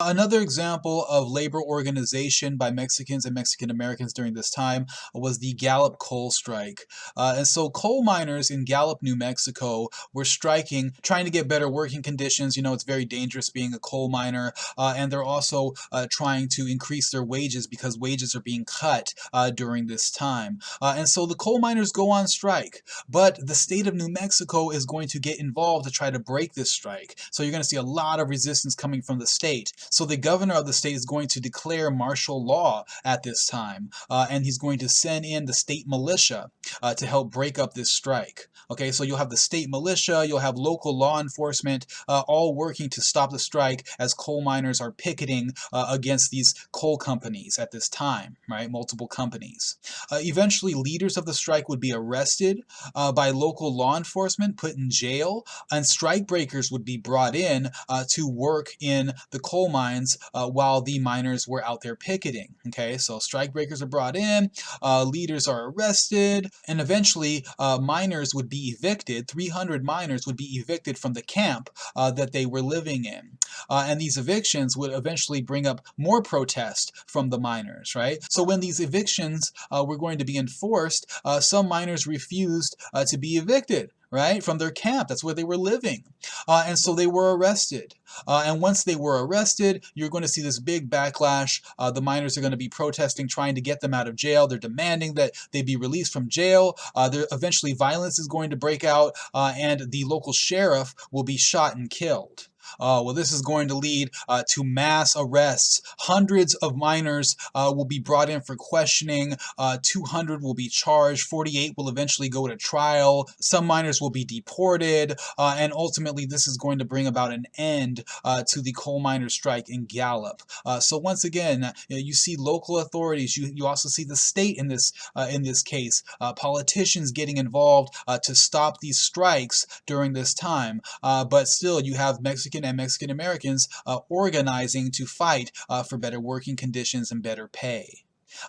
Another example of labor organization by Mexicans and Mexican Americans during this time was the Gallup coal strike. And so coal miners in Gallup, New Mexico were striking, trying to get better working conditions. You know, it's very dangerous being a coal miner. And they're also trying to increase their wages because wages are being cut during this time. And so the coal miners go on strike. But the state of New Mexico is going to get involved to try to break this strike. So you're going to see a lot of resistance coming from the state. So the governor of the state is going to declare martial law at this time, and he's going to send in the state militia to help break up this strike. Okay, so you'll have the state militia, you'll have local law enforcement, all working to stop the strike as coal miners are picketing against these coal companies at this time, right? Multiple companies. Eventually, leaders of the strike would be arrested by local law enforcement, put in jail, and strike breakers would be brought in to work in the coal mines while the miners were out there picketing. Okay, so strike breakers are brought in, leaders are arrested, and eventually miners would be evicted. 300 miners would be evicted from the camp that they were living in. And these evictions would eventually bring up more protest from the miners, right? So when these evictions were going to be enforced, some miners refused to be evicted, right, from their camp. That's where they were living. And so they were arrested. And once they were arrested, you're going to see this big backlash. The miners are going to be protesting, trying to get them out of jail. They're demanding that they be released from jail. Eventually, violence is going to break out, and the local sheriff will be shot and killed. Well, this is going to lead to mass arrests. Hundreds of miners will be brought in for questioning. 200 will be charged. 48 will eventually go to trial. Some miners will be deported. And ultimately, this is going to bring about an end to the coal miners' strike in Gallup. So once again, you see local authorities. You also see the state in this case. Politicians getting involved to stop these strikes during this time. But still, you have Mexican and Mexican Americans organizing to fight for better working conditions and better pay.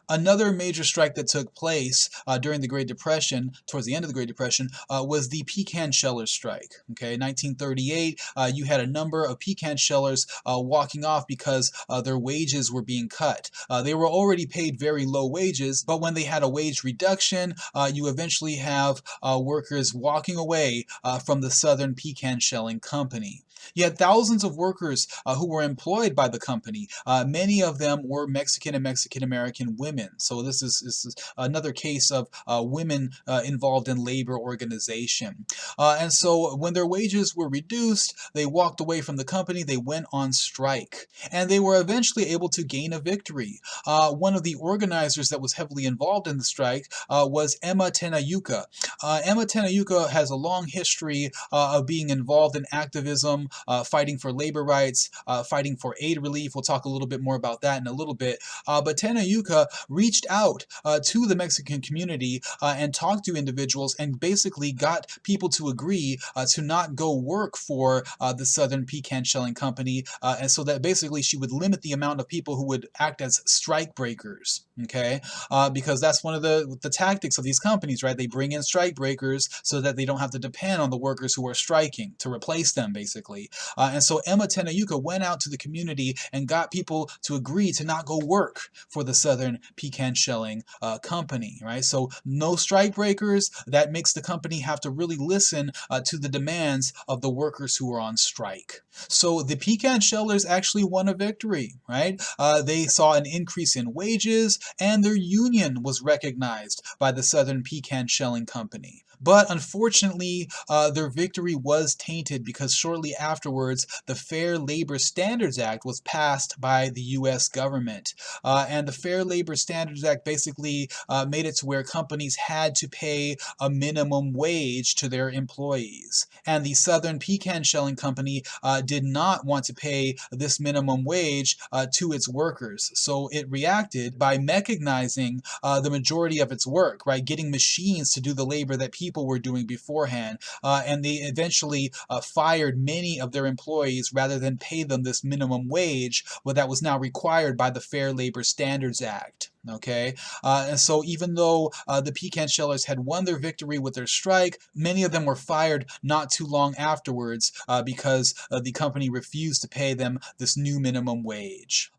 Another major strike that took place during the Great Depression, towards the end of the Great Depression, was the pecan shellers strike. Okay, 1938, you had a number of pecan shellers walking off because their wages were being cut. They were already paid very low wages, but when they had a wage reduction, you eventually have workers walking away from the Southern Pecan Shelling Company. You had thousands of workers who were employed by the company. Many of them were Mexican and Mexican American women. So this is another case of women involved in labor organization. And so when their wages were reduced, they walked away from the company. They went on strike. And they were eventually able to gain a victory. One of the organizers that was heavily involved in the strike was Emma Tenayuca. Emma Tenayuca has a long history of being involved in activism, fighting for labor rights, fighting for aid relief. We'll talk a little bit more about that in a little bit. But Tenayuca reached out to the Mexican community and talked to individuals and basically got people to agree to not go work for the Southern Pecan Shelling Company, and so that basically she would limit the amount of people who would act as strike breakers. Okay, because that's one of the tactics of these companies, right? They bring in strike breakers so that they don't have to depend on the workers who are striking to replace them, basically. And so Emma Tenayuca went out to the community and got people to agree to not go work for the Southern Pecan Shelling Company, right? So no strike breakers. That makes the company have to really listen to the demands of the workers who are on strike. So the pecan shellers actually won a victory, right? They saw an increase in wages, and their union was recognized by the Southern Pecan Shelling Company. But unfortunately, their victory was tainted because shortly afterwards, the Fair Labor Standards Act was passed by the U.S. government. And the Fair Labor Standards Act basically made it to where companies had to pay a minimum wage to their employees. And the Southern Pecan Shelling Company did not want to pay this minimum wage to its workers. So it reacted by mechanizing the majority of its work, right? Getting machines to do the labor that people were doing beforehand. And they eventually fired many of their employees rather than pay them this minimum wage, that was now required by the Fair Labor Standards Act. Act. Okay, and so even though the pecan shellers had won their victory with their strike, many of them were fired not too long afterwards because the company refused to pay them this new minimum wage.